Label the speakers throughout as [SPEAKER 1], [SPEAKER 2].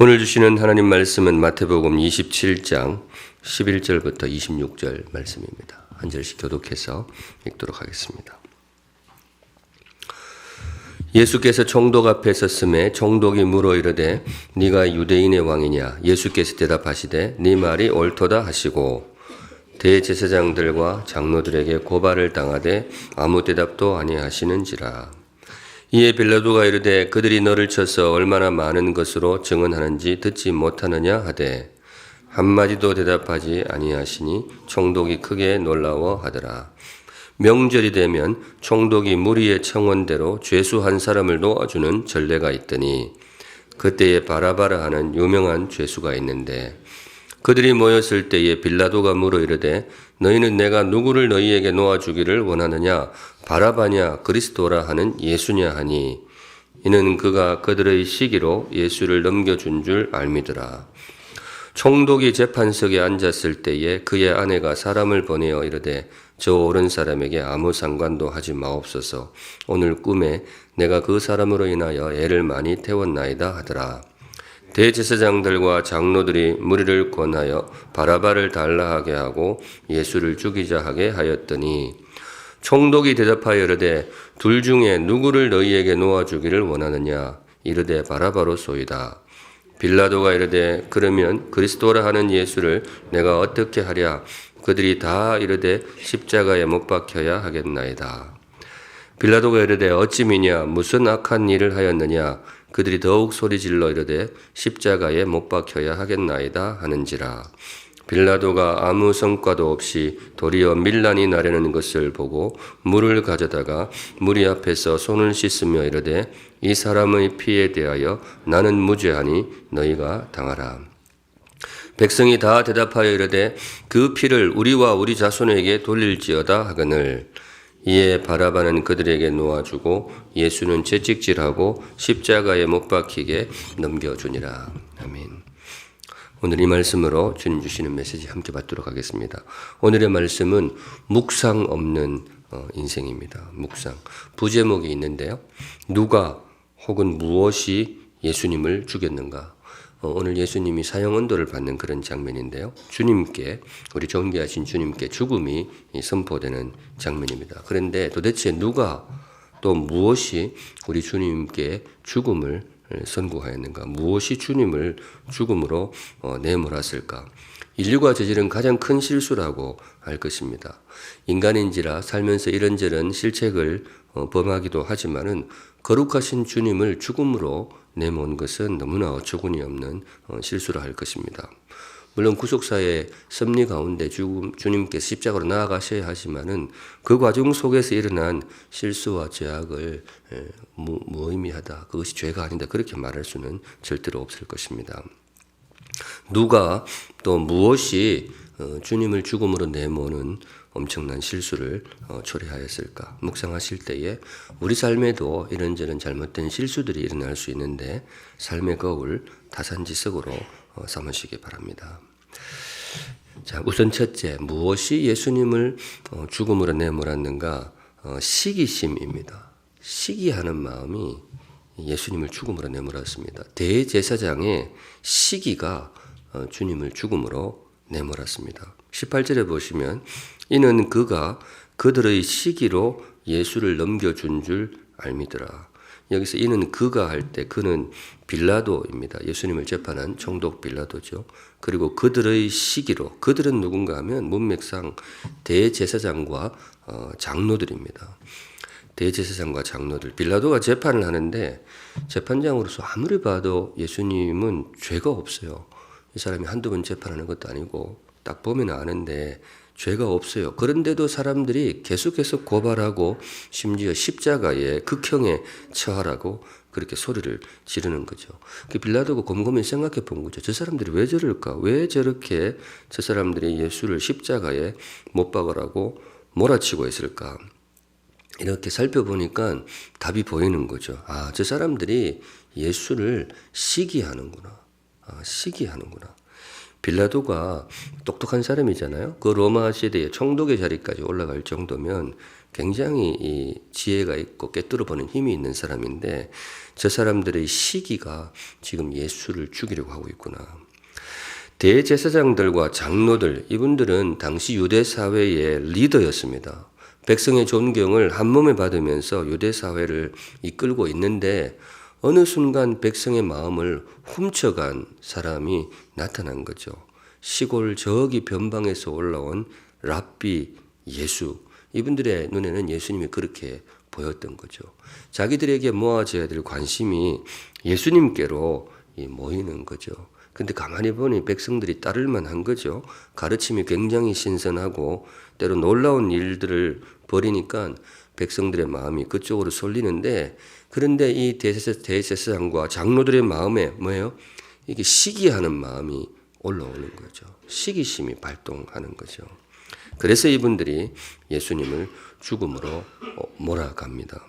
[SPEAKER 1] 오늘 주시는 하나님 말씀은 마태복음 27장 11절부터 26절 말씀입니다. 한 절씩 교독해서 읽도록 하겠습니다. 예수께서 총독 앞에 섰음에 총독이 물어 이르되 네가 유대인의 왕이냐? 예수께서 대답하시되 네 말이 옳도다 하시고 대제사장들과 장로들에게 고발을 당하되 아무 대답도 아니하시는지라. 이에 빌라도가 이르되 그들이 너를 쳐서 얼마나 많은 것으로 증언하는지 듣지 못하느냐 하되 한마디도 대답하지 아니하시니 총독이 크게 놀라워하더라. 명절이 되면 총독이 무리의 청원대로 죄수 한 사람을 놓아주는 전례가 있더니 그때에 바라바라 하는 유명한 죄수가 있는데 그들이 모였을 때에 빌라도가 물어 이르되 너희는 내가 누구를 너희에게 놓아주기를 원하느냐? 바라바냐 그리스도라 하는 예수냐 하니 이는 그가 그들의 시기로 예수를 넘겨준 줄 알미더라. 총독이 재판석에 앉았을 때에 그의 아내가 사람을 보내어 이르되 저 오른 사람에게 아무 상관도 하지 마옵소서. 오늘 꿈에 내가 그 사람으로 인하여 애를 많이 태웠나이다 하더라. 대제사장들과 장로들이 무리를 권하여 바라바를 달라하게 하고 예수를 죽이자 하게 하였더니 총독이 대답하여 이르되 둘 중에 누구를 너희에게 놓아주기를 원하느냐? 이르되 바라바로소이다. 빌라도가 이르되 그러면 그리스도라 하는 예수를 내가 어떻게 하랴? 그들이 다 이르되 십자가에 못 박혀야 하겠나이다. 빌라도가 이르되 어찌 미냐? 무슨 악한 일을 하였느냐? 그들이 더욱 소리질러 이르되 십자가에 못 박혀야 하겠나이다 하는지라. 빌라도가 아무 성과도 없이 도리어 밀란이 나려는 것을 보고 물을 가져다가 무리 앞에서 손을 씻으며 이르되 이 사람의 피에 대하여 나는 무죄하니 너희가 당하라. 백성이 다 대답하여 이르되 그 피를 우리와 우리 자손에게 돌릴지어다 하거늘. 이에 바라바는 그들에게 놓아주고 예수는 채찍질하고 십자가에 못 박히게 넘겨주니라. 아멘. 오늘 이 말씀으로 주님 주시는 메시지 함께 받도록 하겠습니다. 오늘의 말씀은 묵상 없는 인생입니다. 묵상. 부제목이 있는데요. 누가 혹은 무엇이 예수님을 죽였는가? 오늘 예수님이 사형 언도를 받는 그런 장면인데요. 주님께, 우리 존귀하신 주님께 죽음이 선포되는 장면입니다. 그런데 도대체 누가 또 무엇이 우리 주님께 죽음을 선고하였는가? 무엇이 주님을 죽음으로 내몰았을까? 인류가 저지른 가장 큰 실수라고 할 것입니다. 인간인지라 살면서 이런저런 실책을 범하기도 하지만은 거룩하신 주님을 죽음으로 내몬 것은 너무나 어처구니 없는 실수라 할 것입니다. 물론 구속사의 섭리 가운데 주님께서 십자가로 나아가셔야 하지만은 그 과정 속에서 일어난 실수와 죄악을 무의미하다. 그것이 죄가 아니다. 그렇게 말할 수는 절대로 없을 것입니다. 누가 또 무엇이 주님을 죽음으로 내모는 엄청난 실수를 초래하였을까? 묵상하실 때에 우리 삶에도 이런저런 잘못된 실수들이 일어날 수 있는데 삶의 거울 타산지석으로 삼으시기 바랍니다. 자, 우선 첫째, 무엇이 예수님을 죽음으로 내몰았는가? 시기심입니다. 시기하는 마음이 예수님을 죽음으로 내몰았습니다. 대제사장의 시기가 주님을 죽음으로 내몰았습니다. 18절에 보시면 이는 그가 그들의 시기로 예수를 넘겨준 줄 알미더라. 여기서 이는 그가 할 때 그는 빌라도입니다. 예수님을 재판한 총독 빌라도죠. 그리고 그들의 시기로, 그들은 누군가 하면 문맥상 대제사장과 장로들입니다. 대제사장과 장로들. 빌라도가 재판을 하는데 재판장으로서 아무리 봐도 예수님은 죄가 없어요. 이 사람이 한두 번 재판하는 것도 아니고 딱 보면 아는데 죄가 없어요. 그런데도 사람들이 계속해서 고발하고 심지어 십자가에 극형에 처하라고 그렇게 소리를 지르는 거죠. 그 빌라도가 곰곰이 생각해 본 거죠. 저 사람들이 왜 저럴까? 왜 저렇게 저 사람들이 예수를 십자가에 못 박으라고 몰아치고 있을까? 이렇게 살펴보니까 답이 보이는 거죠. 아, 저 사람들이 예수를 시기하는구나. 시기하는구나. 빌라도가 똑똑한 사람이잖아요. 그 로마 시대의 총독의 자리까지 올라갈 정도면 굉장히 이 지혜가 있고 꿰뚫어보는 힘이 있는 사람인데 저 사람들의 시기가 지금 예수를 죽이려고 하고 있구나. 대제사장들과 장로들, 이분들은 당시 유대 사회의 리더였습니다. 백성의 존경을 한몸에 받으면서 유대 사회를 이끌고 있는데 어느 순간 백성의 마음을 훔쳐간 사람이 나타난 거죠. 시골 저기 변방에서 올라온 랍비 예수. 이분들의 눈에는 예수님이 그렇게 보였던 거죠. 자기들에게 모아져야 될 관심이 예수님께로 모이는 거죠. 근데 가만히 보니 백성들이 따를 만한 거죠. 가르침이 굉장히 신선하고 때로 놀라운 일들을 벌이니까 백성들의 마음이 그쪽으로 쏠리는데, 그런데 이 대제사장과 장로들의 마음에 뭐예요? 이게 시기하는 마음이 올라오는 거죠. 시기심이 발동하는 거죠. 그래서 이분들이 예수님을 죽음으로 몰아갑니다.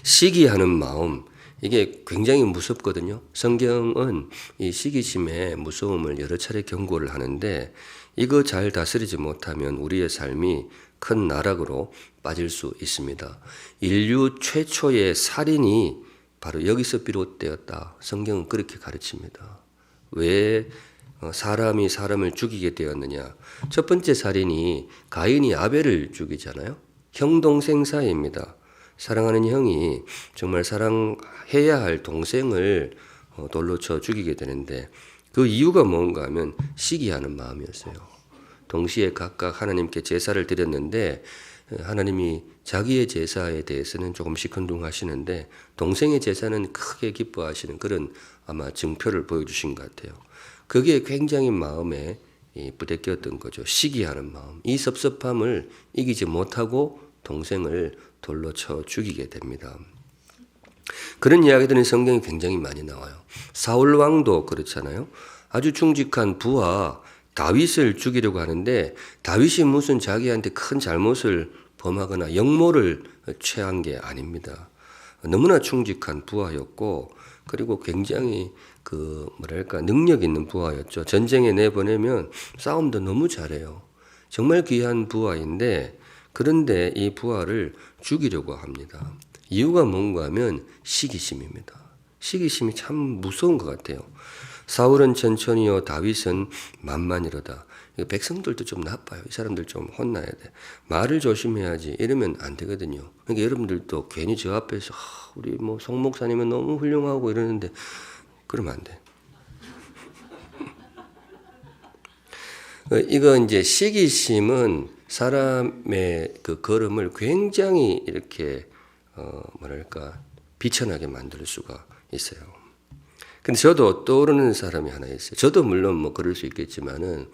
[SPEAKER 1] 시기하는 마음, 이게 굉장히 무섭거든요. 성경은 이 시기심의 무서움을 여러 차례 경고를 하는데 이거 잘 다스리지 못하면 우리의 삶이 큰 나락으로 빠질 수 있습니다. 인류 최초의 살인이 바로 여기서 비롯되었다. 성경은 그렇게 가르칩니다. 왜 사람이 사람을 죽이게 되었느냐? 첫 번째 살인이 가인이 아벨을 죽이잖아요. 형 동생 사이입니다. 사랑하는 형이 정말 사랑해야 할 동생을 돌로 쳐 죽이게 되는데 그 이유가 뭔가 하면 시기하는 마음이었어요. 동시에 각각 하나님께 제사를 드렸는데 하나님이 자기의 제사에 대해서는 조금 시큰둥하시는데 동생의 제사는 크게 기뻐하시는 그런 아마 증표를 보여주신 것 같아요. 그게 굉장히 마음에 부대꼈던 거죠. 시기하는 마음. 이 섭섭함을 이기지 못하고 동생을 돌로 쳐 죽이게 됩니다. 그런 이야기들은 성경에 굉장히 많이 나와요. 사울 왕도 그렇잖아요. 아주 충직한 부하 다윗을 죽이려고 하는데 다윗이 무슨 자기한테 큰 잘못을 범하거나 역모를 취한 게 아닙니다. 너무나 충직한 부하였고 그리고 굉장히 능력 있는 부하였죠. 전쟁에 내보내면 싸움도 너무 잘해요. 정말 귀한 부하인데 그런데 이 부하를 죽이려고 합니다. 이유가 뭔가 하면 시기심입니다. 시기심이 참 무서운 것 같아요. 사울은 천천히요, 다윗은 만만이로다. 백성들도 좀 나빠요. 이 사람들 좀 혼나야 돼. 말을 조심해야지. 이러면 안 되거든요. 그러니까 여러분들도 괜히 저 앞에서 우리 송 목사님은 너무 훌륭하고 이러는데 그러면 안 돼. 이거 이제 시기심은 사람의 그 걸음을 굉장히 이렇게 비천하게 만들 수가 있어요. 근데 저도 떠오르는 사람이 하나 있어요. 저도 물론 그럴 수 있겠지만은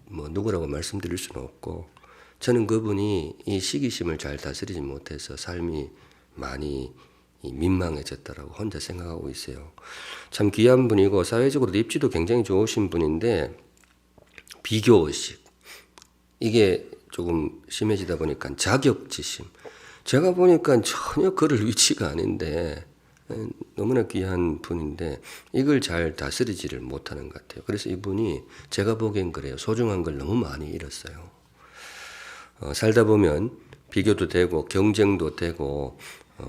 [SPEAKER 1] 누구라고 말씀드릴 수는 없고 저는 그분이 이 시기심을 잘 다스리지 못해서 삶이 많이 민망해졌다라고 혼자 생각하고 있어요. 참 귀한 분이고 사회적으로 입지도 굉장히 좋으신 분인데 비교의식 이게 조금 심해지다 보니까 자격지심. 제가 보니까 전혀 그럴 위치가 아닌데 너무나 귀한 분인데 이걸 잘 다스리지를 못하는 것 같아요. 그래서 이분이 제가 보기엔 그래요. 소중한 걸 너무 많이 잃었어요. 살다 보면 비교도 되고 경쟁도 되고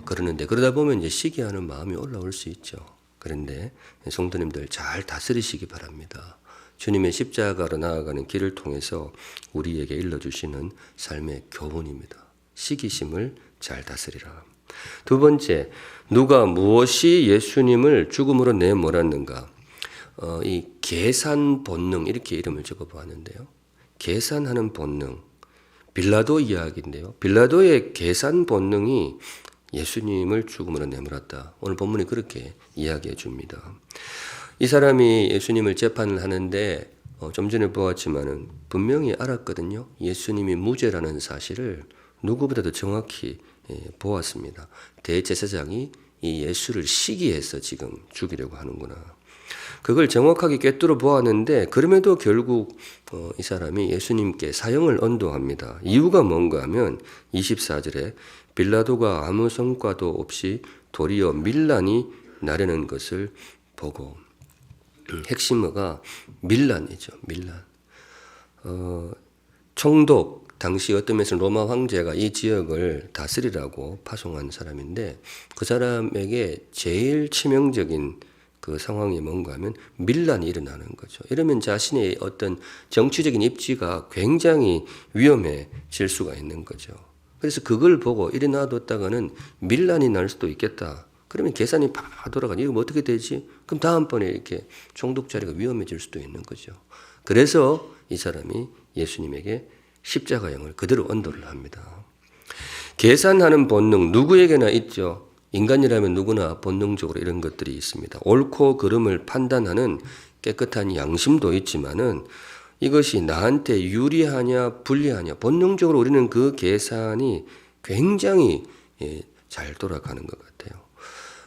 [SPEAKER 1] 그러는데 그러다 보면 이제 시기하는 마음이 올라올 수 있죠. 그런데 성도님들 잘 다스리시기 바랍니다. 주님의 십자가로 나아가는 길을 통해서 우리에게 일러주시는 삶의 교훈입니다. 시기심을 잘 다스리라. 두 번째, 누가 무엇이 예수님을 죽음으로 내몰았는가? 이 계산 본능 이렇게 이름을 적어보았는데요. 계산하는 본능, 빌라도 이야기인데요. 빌라도의 계산 본능이 예수님을 죽음으로 내몰았다. 오늘 본문이 그렇게 이야기해 줍니다. 이 사람이 예수님을 재판을 하는데 좀 전에 보았지만은 분명히 알았거든요. 예수님이 무죄라는 사실을 누구보다도 정확히 보았습니다. 대제사장이 이 예수를 시기해서 지금 죽이려고 하는구나. 그걸 정확하게 꿰뚫어 보았는데 그럼에도 결국 이 사람이 예수님께 사형을 언도합니다. 이유가 뭔가 하면 24절에 빌라도가 아무 성과도 없이 도리어 밀란이 나려는 것을 보고 핵심어가 밀란이죠. 밀란. 총독, 당시 어떤 면에서 로마 황제가 이 지역을 다스리라고 파송한 사람인데 그 사람에게 제일 치명적인 그 상황이 뭔가 하면 밀란이 일어나는 거죠. 이러면 자신의 어떤 정치적인 입지가 굉장히 위험해질 수가 있는 거죠. 그래서 그걸 보고 이래 놔뒀다가는 밀란이 날 수도 있겠다. 그러면 계산이 팍 돌아가니 이거 뭐 어떻게 되지? 그럼 다음번에 이렇게 총독 자리가 위험해질 수도 있는 거죠. 그래서 이 사람이 예수님에게 십자가형을 그대로 언도를 합니다. 계산하는 본능 누구에게나 있죠. 인간이라면 누구나 본능적으로 이런 것들이 있습니다. 옳고 그름을 판단하는 깨끗한 양심도 있지만은 이것이 나한테 유리하냐 불리하냐 본능적으로 우리는 그 계산이 굉장히 잘 돌아가는 것 같아요.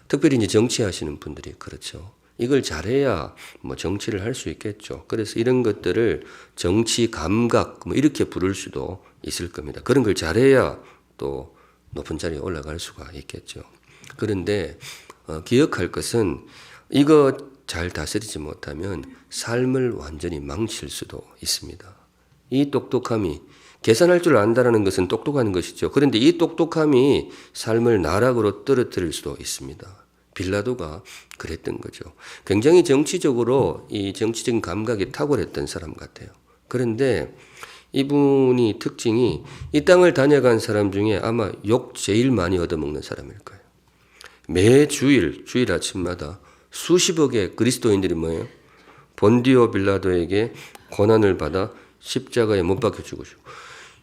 [SPEAKER 1] 특별히 이제 정치하시는 분들이 그렇죠. 이걸 잘해야 뭐 정치를 할 수 있겠죠. 그래서 이런 것들을 정치 감각 뭐 이렇게 부를 수도 있을 겁니다. 그런 걸 잘해야 또 높은 자리에 올라갈 수가 있겠죠. 그런데 기억할 것은 이거 잘 다스리지 못하면 삶을 완전히 망칠 수도 있습니다. 이 똑똑함이 계산할 줄 안다는 것은 똑똑한 것이죠. 그런데 이 똑똑함이 삶을 나락으로 떨어뜨릴 수도 있습니다. 빌라도가 그랬던 거죠. 굉장히 정치적으로 이 정치적인 감각이 탁월했던 사람 같아요. 그런데 이분이 특징이 이 땅을 다녀간 사람 중에 아마 욕 제일 많이 얻어먹는 사람일 거예요. 매 주일 아침마다 수십억의 그리스도인들이 뭐예요? 본디오 빌라도에게 고난을 받아 십자가에 못 박혀 죽으시고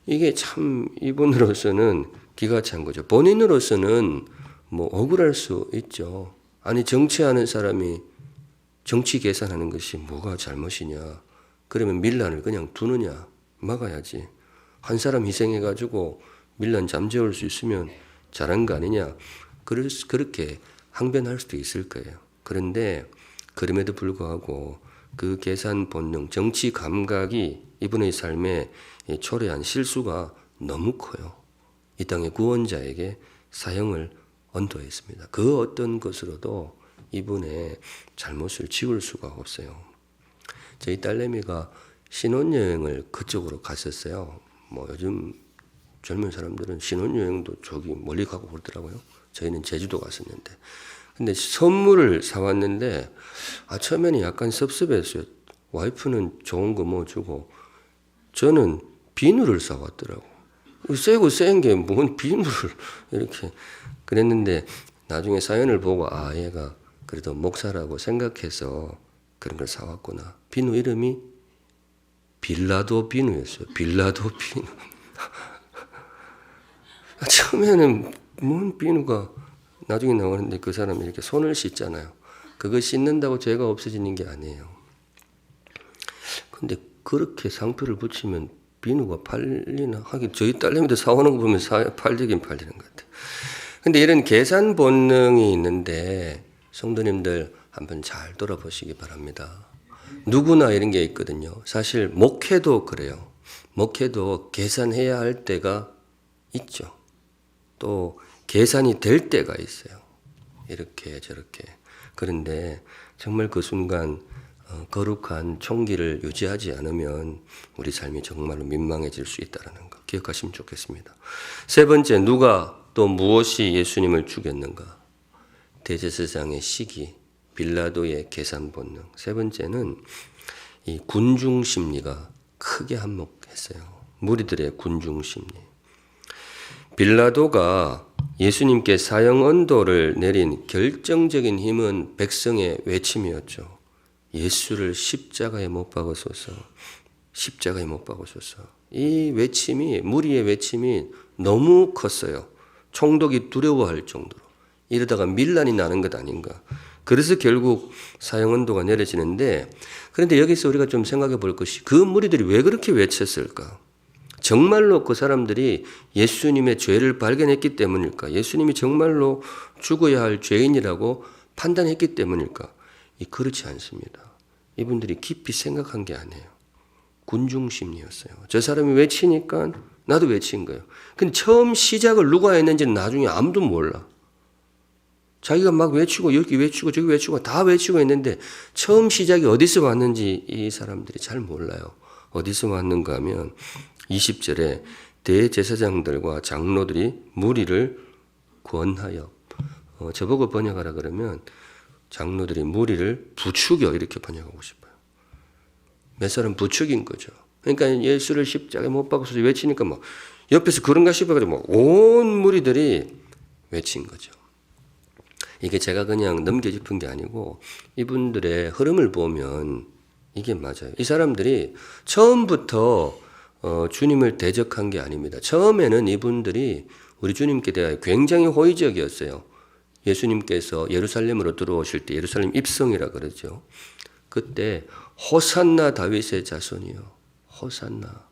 [SPEAKER 1] 이게 참 이분으로서는 기가 찬 거죠. 본인으로서는 뭐 억울할 수 있죠. 아니 정치하는 사람이 정치 계산하는 것이 뭐가 잘못이냐. 그러면 밀란을 그냥 두느냐. 막아야지. 한 사람 희생해가지고 밀란 잠재울 수 있으면 잘한 거 아니냐. 그렇게 항변할 수도 있을 거예요. 그런데 그럼에도 불구하고 그 계산 본능, 정치 감각이 이분의 삶에 초래한 실수가 너무 커요. 이 땅의 구원자에게 사형을 언도했습니다. 그 어떤 것으로도 이분의 잘못을 지울 수가 없어요. 저희 딸내미가 신혼여행을 그쪽으로 갔었어요. 뭐 요즘 젊은 사람들은 신혼여행도 저기 멀리 가고 그러더라고요. 저희는 제주도 갔었는데. 근데 선물을 사왔는데 처음에는 약간 섭섭했어요. 와이프는 좋은 거 뭐 주고 저는 비누를 사왔더라고. 세고 센 게 뭔 비누를 이렇게 그랬는데 나중에 사연을 보고 얘가 그래도 목사라고 생각해서 그런 걸 사왔구나. 비누 이름이 빌라도 비누였어요. 빌라도 비누. 처음에는 뭔 비누가 나중에 나오는데 그 사람이 이렇게 손을 씻잖아요. 그거 씻는다고 죄가 없어지는 게 아니에요. 근데 그렇게 상표를 붙이면 비누가 팔리나 하긴 저희 딸내미도 사오는 거 보면 팔리긴 팔리는 것 같아요. 근데 이런 계산 본능이 있는데 성도님들 한번 잘 돌아보시기 바랍니다. 누구나 이런 게 있거든요. 사실 목회도 그래요. 목회도 계산해야 할 때가 있죠. 또 계산이 될 때가 있어요. 이렇게 저렇게. 그런데 정말 그 순간 거룩한 총기를 유지하지 않으면 우리 삶이 정말로 민망해질 수 있다는 거 기억하시면 좋겠습니다. 세 번째, 누가 또 무엇이 예수님을 죽였는가? 대제사장의 시기, 빌라도의 계산 본능. 세 번째는 이 군중 심리가 크게 한몫했어요. 무리들의 군중 심리. 빌라도가 예수님께 사형 언도를 내린 결정적인 힘은 백성의 외침이었죠. 예수를 십자가에 못 박으소서. 십자가에 못 박으소서. 이 외침이 무리의 외침이 너무 컸어요. 총독이 두려워할 정도로. 이러다가 밀란이 나는 것 아닌가. 그래서 결국 사형 언도가 내려지는데 그런데 여기서 우리가 좀 생각해 볼 것이 그 무리들이 왜 그렇게 외쳤을까? 정말로 그 사람들이 예수님의 죄를 발견했기 때문일까? 예수님이 정말로 죽어야 할 죄인이라고 판단했기 때문일까? 그렇지 않습니다. 이분들이 깊이 생각한 게 아니에요. 군중심리였어요. 저 사람이 외치니까 나도 외친 거예요. 근데 처음 시작을 누가 했는지는 나중에 아무도 몰라. 자기가 막 외치고 여기 외치고 저기 외치고 다 외치고 했는데 처음 시작이 어디서 왔는지 이 사람들이 잘 몰라요. 어디서 왔는가 하면 20절에 대제사장들과 장로들이 무리를 권하여 저보고 번역하라 그러면 장로들이 무리를 부추겨 이렇게 번역하고 싶어요. 몇 사람 부추긴 거죠. 그러니까 예수를 십자가에 못 박아서 외치니까 뭐 옆에서 그런가 싶어가지고 온 무리들이 외친 거죠. 이게 제가 그냥 넘겨짚은 게 아니고 이분들의 흐름을 보면 이게 맞아요. 이 사람들이 처음부터 주님을 대적한 게 아닙니다. 처음에는 이분들이 우리 주님께 대하여 굉장히 호의적이었어요. 예수님께서 예루살렘으로 들어오실 때 예루살렘 입성이라 그러죠. 그때 호산나 다윗의 자손이요. 호산나.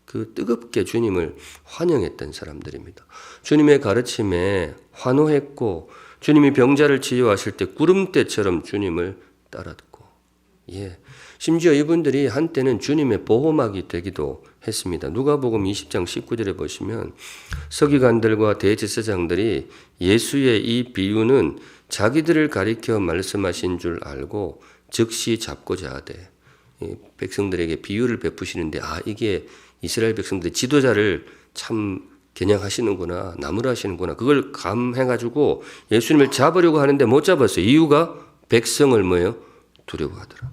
[SPEAKER 1] 그 뜨겁게 주님을 환영했던 사람들입니다. 주님의 가르침에 환호했고 주님이 병자를 치유하실 때 구름대처럼 주님을 따랐고, 심지어 이분들이 한때는 주님의 보호막이 되기도 했습니다. 누가복음 20장 19절에 보시면 서기관들과 대제사장들이 예수의 이 비유는 자기들을 가리켜 말씀하신 줄 알고 즉시 잡고자 하되, 백성들에게 비유를 베푸시는데 이게 이스라엘 백성들의 지도자를 참 겨냥하시는구나, 나무라시는구나. 그걸 감해가지고 예수님을 잡으려고 하는데 못 잡았어요. 이유가 백성을 두려워하더라.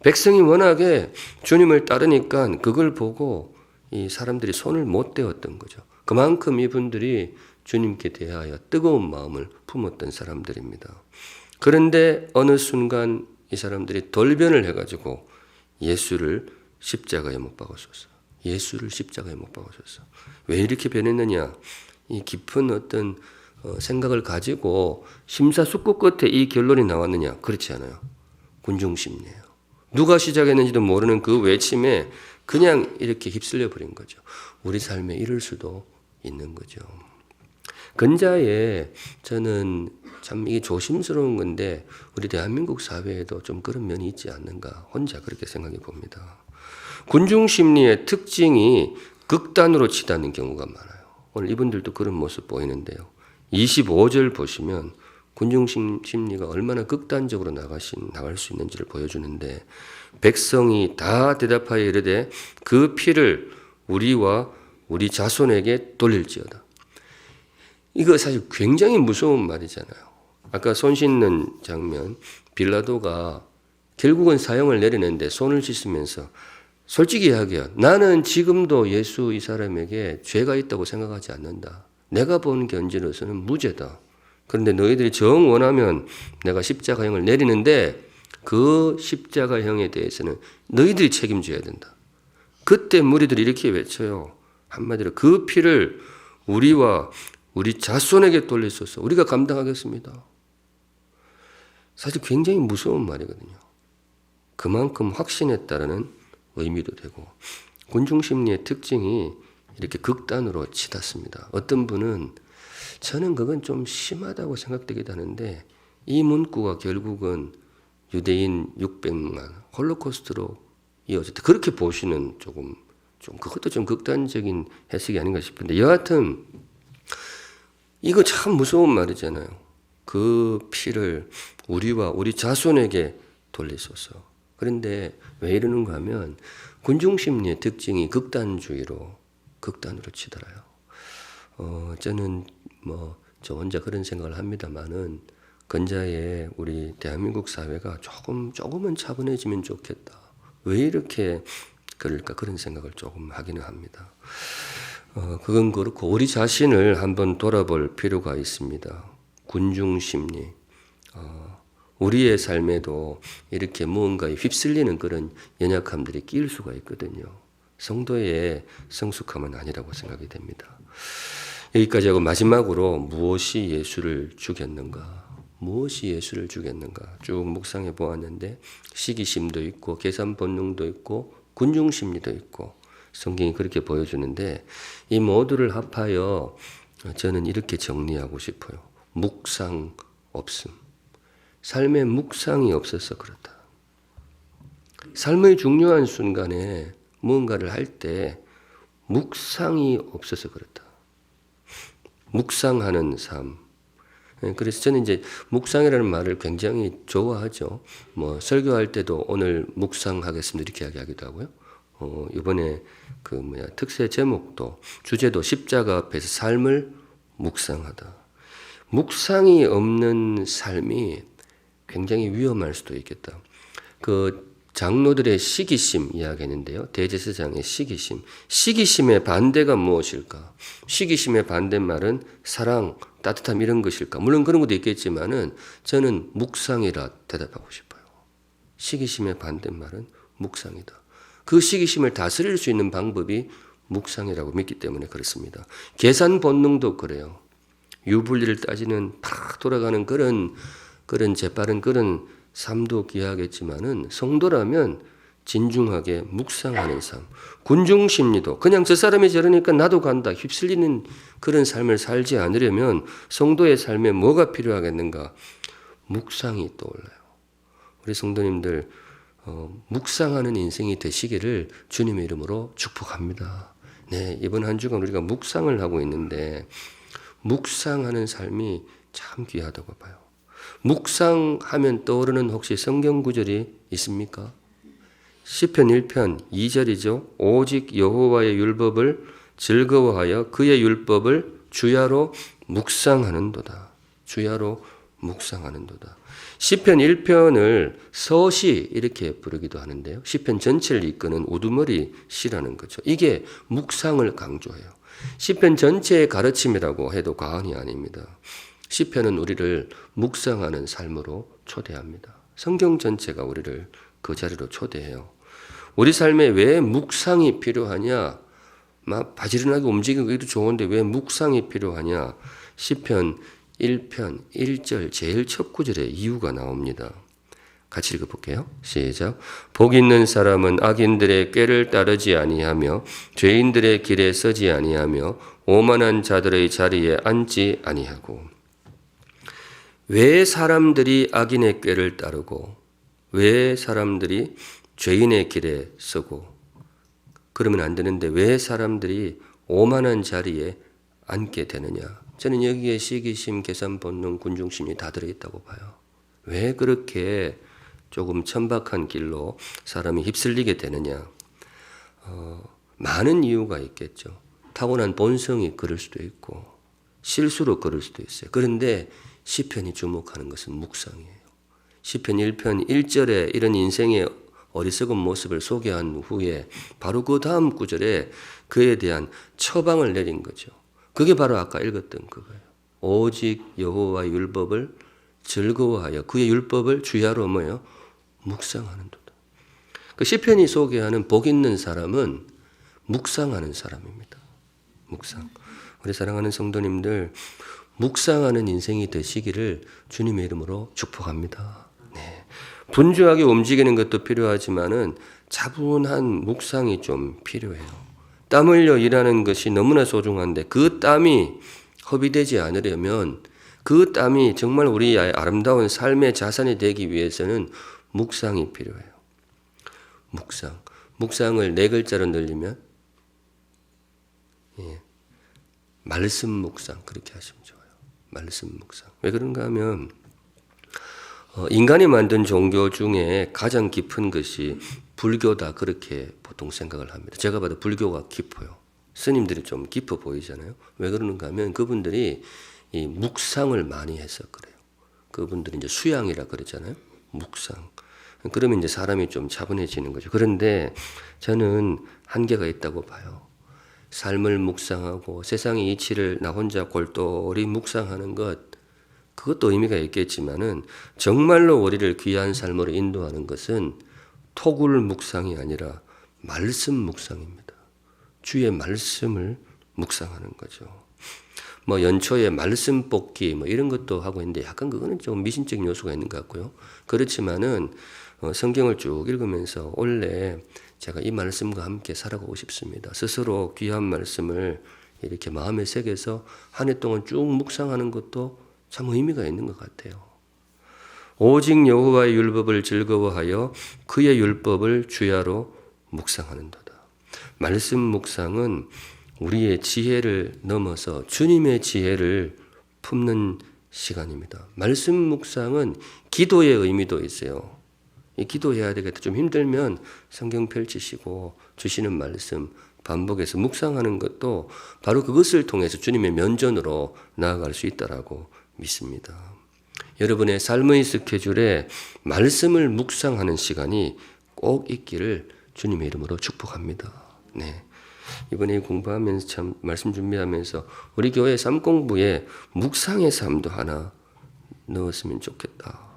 [SPEAKER 1] 백성이 워낙에 주님을 따르니까 그걸 보고 이 사람들이 손을 못 대었던 거죠. 그만큼 이분들이 주님께 대하여 뜨거운 마음을 품었던 사람들입니다. 그런데 어느 순간 이 사람들이 돌변을 해가지고 예수를 십자가에 못 박아줬어. 예수를 십자가에 못 박아줬어. 왜 이렇게 변했느냐? 이 깊은 어떤 생각을 가지고 심사숙고 끝에 이 결론이 나왔느냐? 그렇지 않아요. 군중심리예요. 누가 시작했는지도 모르는 그 외침에 그냥 이렇게 휩쓸려 버린 거죠. 우리 삶에 이럴 수도 있는 거죠. 근자에 저는 참 이게 조심스러운 건데 우리 대한민국 사회에도 좀 그런 면이 있지 않는가 혼자 그렇게 생각해 봅니다. 군중심리의 특징이 극단으로 치닫는 경우가 많아요. 오늘 이분들도 그런 모습 보이는데요. 25절 보시면 군중심리가 얼마나 극단적으로 나갈 수 있는지를 보여주는데 백성이 다 대답하여 이르되 그 피를 우리와 우리 자손에게 돌릴지어다. 이거 사실 굉장히 무서운 말이잖아요. 아까 손 씻는 장면, 빌라도가 결국은 사형을 내리는데 손을 씻으면서 솔직히 이야기해요. 나는 지금도 예수 이 사람에게 죄가 있다고 생각하지 않는다. 내가 본 견지로서는 무죄다. 그런데 너희들이 정 원하면 내가 십자가형을 내리는데 그 십자가형에 대해서는 너희들이 책임져야 된다. 그때 무리들이 이렇게 외쳐요. 한마디로 그 피를 우리와 우리 자손에게 돌리소서. 우리가 감당하겠습니다. 사실 굉장히 무서운 말이거든요. 그만큼 확신에 따르는 의미도 되고 군중심리의 특징이 이렇게 극단으로 치닫습니다. 어떤 분은 저는 그건 좀 심하다고 생각되기도 하는데 이 문구가 결국은 유대인 600만 홀로코스트로 이어졌다. 그렇게 보시는 좀 그것도 좀 극단적인 해석이 아닌가 싶은데 여하튼 이거 참 무서운 말이잖아요. 그 피를 우리와 우리 자손에게 돌리소서. 그런데 왜 이러는가 하면 군중심리의 특징이 극단으로 치달아요. 저는 저 혼자 그런 생각을 합니다만은 근자에 우리 대한민국 사회가 조금은 차분해지면 좋겠다. 왜 이렇게 그럴까 그런 생각을 조금 하기는 합니다. 그건 그렇고 우리 자신을 한번 돌아볼 필요가 있습니다. 군중심리. 우리의 삶에도 이렇게 무언가에 휩쓸리는 그런 연약함들이 끼일 수가 있거든요. 성도의 성숙함은 아니라고 생각이 됩니다. 여기까지 하고 마지막으로 무엇이 예수를 죽였는가? 무엇이 예수를 죽였는가? 쭉 묵상해 보았는데 시기심도 있고 계산 본능도 있고 군중심리도 있고 성경이 그렇게 보여주는데 이 모두를 합하여 저는 이렇게 정리하고 싶어요. 묵상 없음. 삶에 묵상이 없어서 그렇다. 삶의 중요한 순간에 무언가를 할 때 묵상이 없어서 그렇다. 묵상하는 삶. 그래서 저는 이제 묵상이라는 말을 굉장히 좋아하죠. 뭐 설교할 때도 오늘 묵상하겠습니다 이렇게 이야기하기도 하고요. 이번에 특세 제목도 주제도 십자가 앞에서 삶을 묵상하다. 묵상이 없는 삶이 굉장히 위험할 수도 있겠다. 장로들의 시기심 이야기했는데요. 대제사장의 시기심. 시기심의 반대가 무엇일까? 시기심의 반대말은 사랑, 따뜻함 이런 것일까? 물론 그런 것도 있겠지만은 저는 묵상이라 대답하고 싶어요. 시기심의 반대말은 묵상이다. 그 시기심을 다스릴 수 있는 방법이 묵상이라고 믿기 때문에 그렇습니다. 계산 본능도 그래요. 유불리를 따지는 팍 돌아가는 그런 재빠른 그런 삶도 귀하겠지만은 성도라면 진중하게 묵상하는 삶. 군중심리도 그냥 저 사람이 저러니까 나도 간다 휩쓸리는 그런 삶을 살지 않으려면 성도의 삶에 뭐가 필요하겠는가? 묵상이 떠올라요. 우리 성도님들 묵상하는 인생이 되시기를 주님의 이름으로 축복합니다. 네, 이번 한 주간 우리가 묵상을 하고 있는데 묵상하는 삶이 참 귀하다고 봐요. 묵상하면 떠오르는 혹시 성경 구절이 있습니까? 시편 1편 2절이죠. 오직 여호와의 율법을 즐거워하여 그의 율법을 주야로 묵상하는도다. 주야로 묵상하는도다. 시편 1편을 서시 이렇게 부르기도 하는데요. 시편 전체를 이끄는 우두머리 시라는 거죠. 이게 묵상을 강조해요. 시편 전체의 가르침이라고 해도 과언이 아닙니다. 시편은 우리를 묵상하는 삶으로 초대합니다. 성경 전체가 우리를 그 자리로 초대해요. 우리 삶에 왜 묵상이 필요하냐? 막 바지런하게 움직이는 것도 좋은데 왜 묵상이 필요하냐? 시편 1편 1절 제일 첫 구절에 이유가 나옵니다. 같이 읽어볼게요. 시작. 복 있는 사람은 악인들의 꾀를 따르지 아니하며 죄인들의 길에 서지 아니하며 오만한 자들의 자리에 앉지 아니하고. 왜 사람들이 악인의 꾀를 따르고 왜 사람들이 죄인의 길에 서고 그러면 안 되는데 왜 사람들이 오만한 자리에 앉게 되느냐? 저는 여기에 시기심, 계산 본능, 군중심이 다 들어있다고 봐요. 왜 그렇게 조금 천박한 길로 사람이 휩쓸리게 되느냐? 많은 이유가 있겠죠. 타고난 본성이 그럴 수도 있고 실수로 그럴 수도 있어요. 그런데 시편이 주목하는 것은 묵상이에요. 시편 1편 1절에 이런 인생의 어리석은 모습을 소개한 후에 바로 그 다음 구절에 그에 대한 처방을 내린 거죠. 그게 바로 아까 읽었던 그거예요. 오직 여호와의 율법을 즐거워하여 그의 율법을 주야로 뭐예요? 묵상하는도다. 그 시편이 소개하는 복 있는 사람은 묵상하는 사람입니다. 묵상. 우리 사랑하는 성도님들 묵상하는 인생이 되시기를 주님의 이름으로 축복합니다. 네. 분주하게 움직이는 것도 필요하지만은 차분한 묵상이 좀 필요해요. 땀 흘려 일하는 것이 너무나 소중한데 그 땀이 허비되지 않으려면 그 땀이 정말 우리의 아름다운 삶의 자산이 되기 위해서는 묵상이 필요해요. 묵상. 묵상을 4글자로 늘리면 말씀 묵상 그렇게 하시면 좋아요. 말씀 묵상. 왜 그런가 하면 인간이 만든 종교 중에 가장 깊은 것이 불교다 그렇게 보통 생각을 합니다. 제가 봐도 불교가 깊어요. 스님들이 좀 깊어 보이잖아요. 왜 그러는가 하면 그분들이 이 묵상을 많이 해서 그래요. 그분들이 이제 수양이라 그러잖아요. 묵상. 그러면 이제 사람이 좀 차분해지는 거죠. 그런데 저는 한계가 있다고 봐요. 삶을 묵상하고 세상의 이치를 나 혼자 골똘히 묵상하는 것, 그것도 의미가 있겠지만은 정말로 우리를 귀한 삶으로 인도하는 것은 토굴 묵상이 아니라 말씀 묵상입니다. 주의 말씀을 묵상하는 거죠. 뭐 연초에 말씀 뽑기 뭐 이런 것도 하고 있는데 약간 그거는 좀 미신적인 요소가 있는 것 같고요. 그렇지만은 성경을 쭉 읽으면서 원래 제가 이 말씀과 함께 살아가고 싶습니다. 스스로 귀한 말씀을 이렇게 마음에 새겨서 한 해 동안 쭉 묵상하는 것도 참 의미가 있는 것 같아요. 오직 여호와의 율법을 즐거워하여 그의 율법을 주야로 묵상하는도다. 말씀 묵상은 우리의 지혜를 넘어서 주님의 지혜를 품는 시간입니다. 말씀 묵상은 기도의 의미도 있어요. 이 기도해야 되겠다. 좀 힘들면 성경 펼치시고 주시는 말씀 반복해서 묵상하는 것도 바로 그것을 통해서 주님의 면전으로 나아갈 수 있다라고 믿습니다. 여러분의 삶의 스케줄에 말씀을 묵상하는 시간이 꼭 있기를 주님의 이름으로 축복합니다. 네. 이번에 공부하면서 참 말씀 준비하면서 우리 교회 삶 공부에 묵상의 삶도 하나 넣었으면 좋겠다.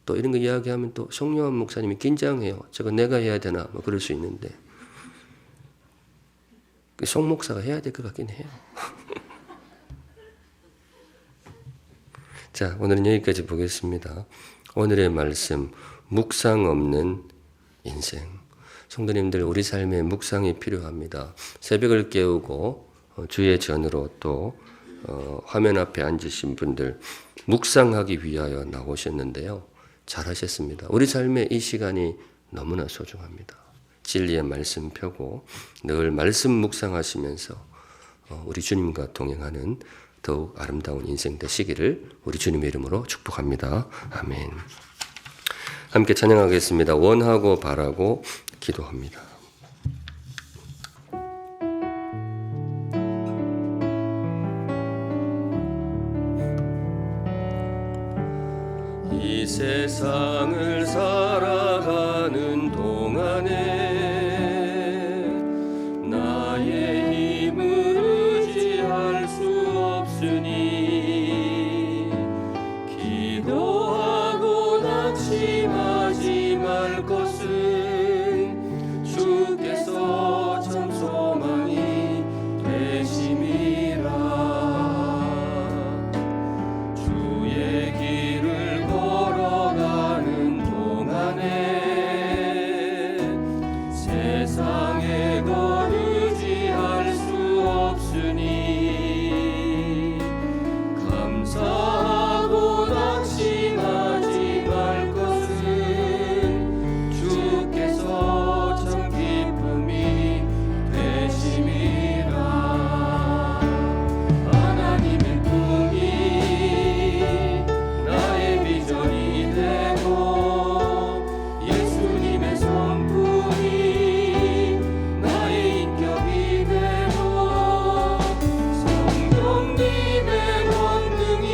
[SPEAKER 1] 또 이런 거 이야기하면 또 송요한 목사님이 긴장해요. 저거 내가 해야 되나 뭐 그럴 수 있는데 송 목사가 해야 될 것 같긴 해요. 자, 오늘은 여기까지 보겠습니다. 오늘의 말씀, 묵상 없는 인생. 성도님들, 우리 삶에 묵상이 필요합니다. 새벽을 깨우고 주의 전으로 또 화면 앞에 앉으신 분들 묵상하기 위하여 나오셨는데요. 잘하셨습니다. 우리 삶의 이 시간이 너무나 소중합니다. 진리의 말씀 펴고 늘 말씀 묵상하시면서 우리 주님과 동행하는 더욱 아름다운 인생 되시기를 우리 주님의 이름으로 축복합니다. 아멘. 함께 찬양하겠습니다. 원하고 바라고 기도합니다. 이 세상을 살아가는 동안에 나의 힘을 의지할 수 없으니 기도하고 낙심하지 말 것은 주께서 참 소망이 되심이라. 주의 길을 걸어가는 동안에 세상에 것 의지할 수 없으니 감사하고 낙심하지 말 것은 주께서 참 기쁨이 되심이라. 하나님의 꿈이 나의 비전이 되고 예수님의 성품이 나의 인격이 되고 성령님의 권능이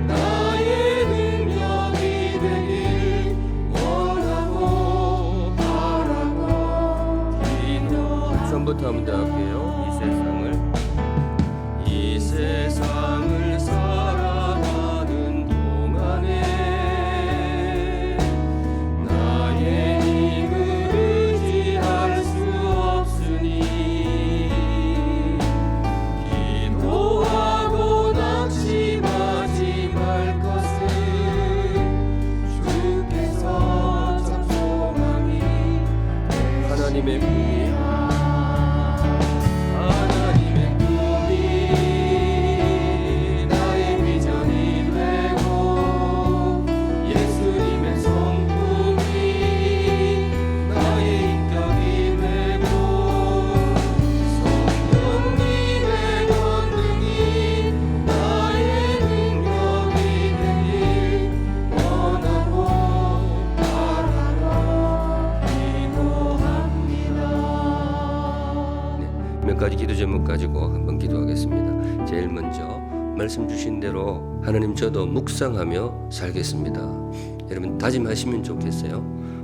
[SPEAKER 1] 나의 능력이 되길 원하고 바라고 기도합니다. 처음부터 한번 더 할게요. 이 세상을 살아가는 동안에 나의 힘을 의지할 수 없으니 기도하고 낙심하지 말 것은 주께서 참 소망이 하나님의 꿈이 하나님의 꿈이 나의 비전이 되고 예수님의 성품이 나의 인격이 되고 성령님의 권능이 나의 능력이 되길 원하고 바라고 기도합니다. 몇 가지 기도 제목 가지고 한번 기도하겠습니다. 제일 먼저 말씀 주신 대로 하나님 저도 묵상하며 살겠습니다. 여러분 다짐하시면 좋겠어요.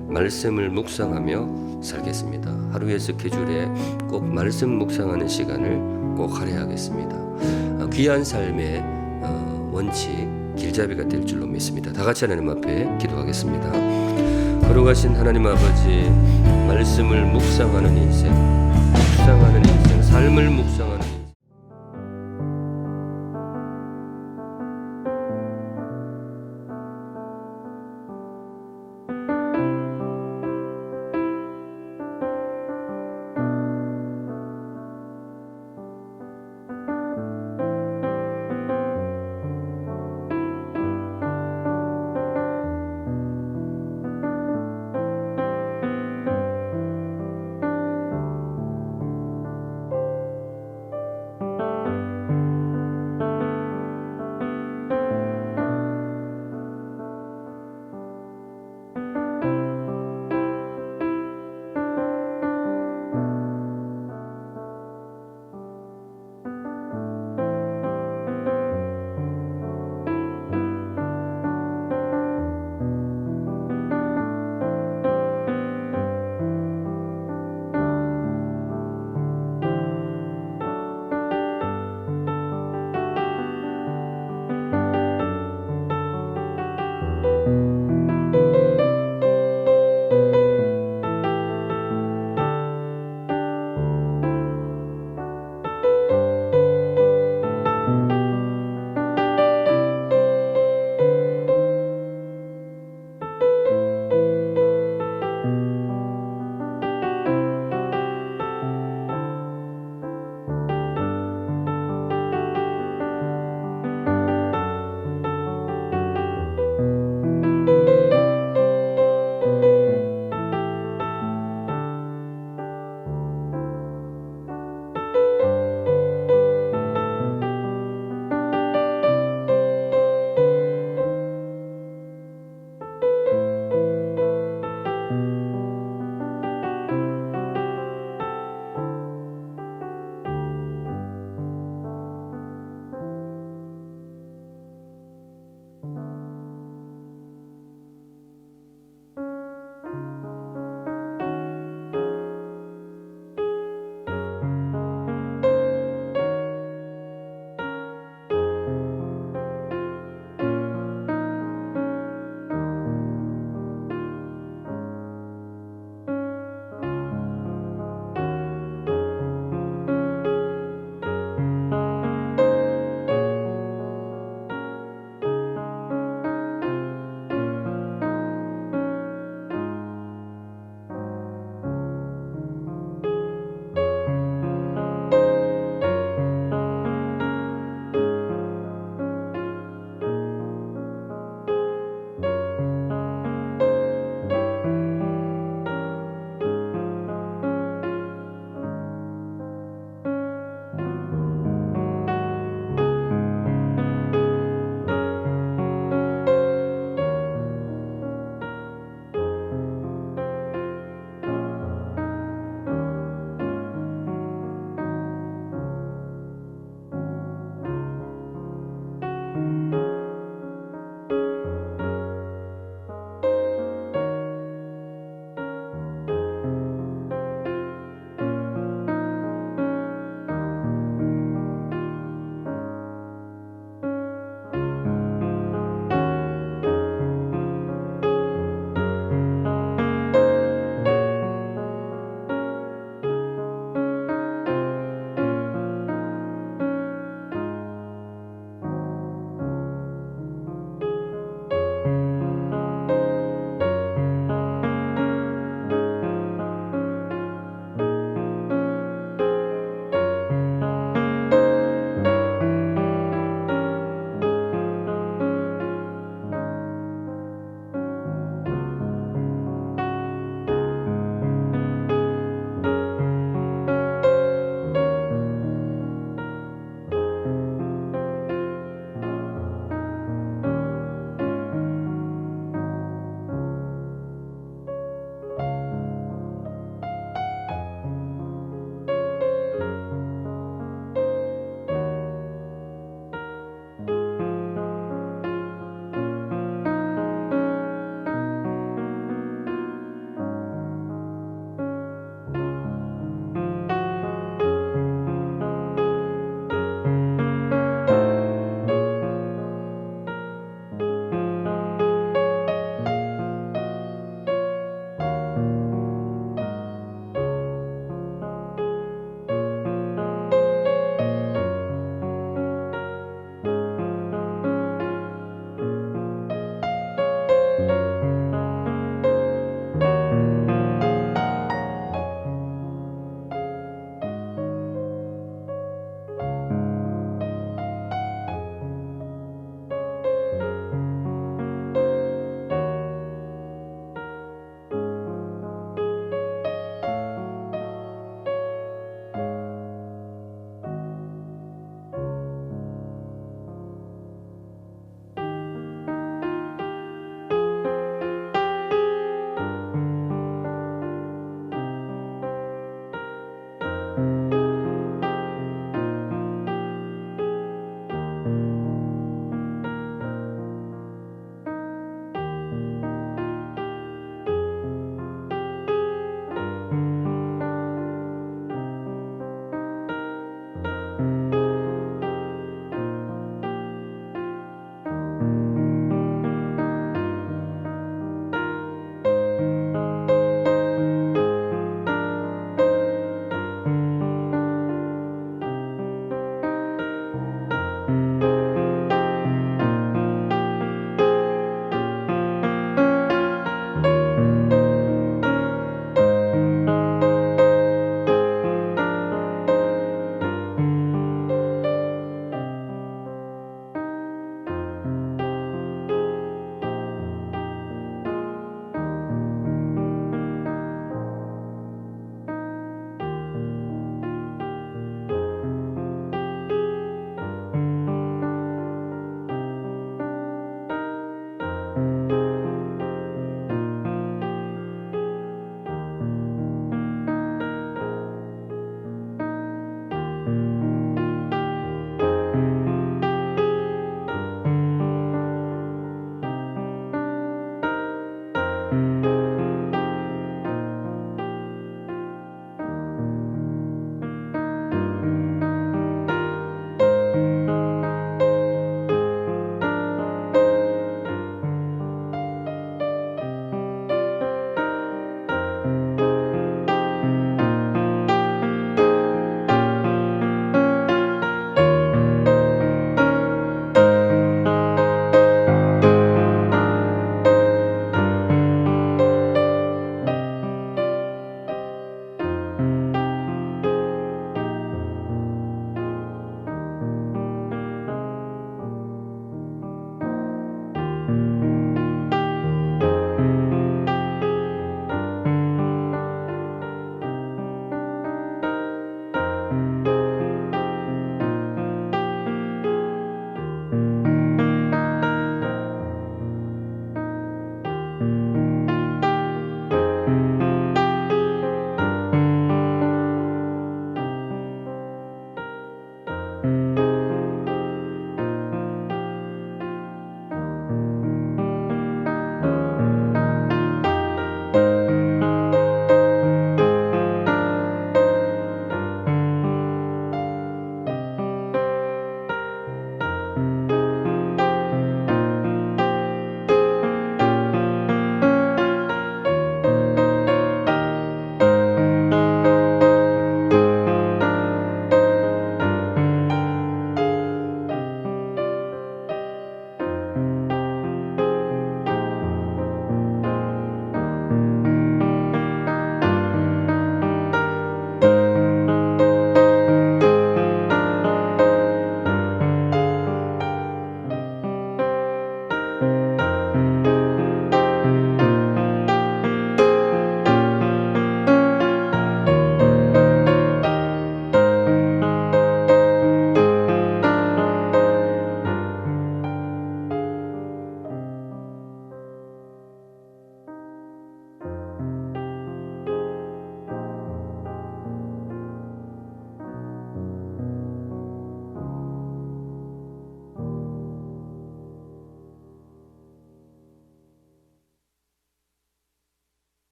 [SPEAKER 1] 말씀을 묵상하며 살겠습니다. 하루의 스케줄에 꼭 말씀 묵상하는 시간을 꼭 할애하겠습니다. 귀한 삶의 원칙 길잡이가 될 줄로 믿습니다. 다 같이 하나님 앞에 기도하겠습니다. 거룩하신 하나님 아버지, 말씀을 묵상하는 인생, 삶을 묵상하는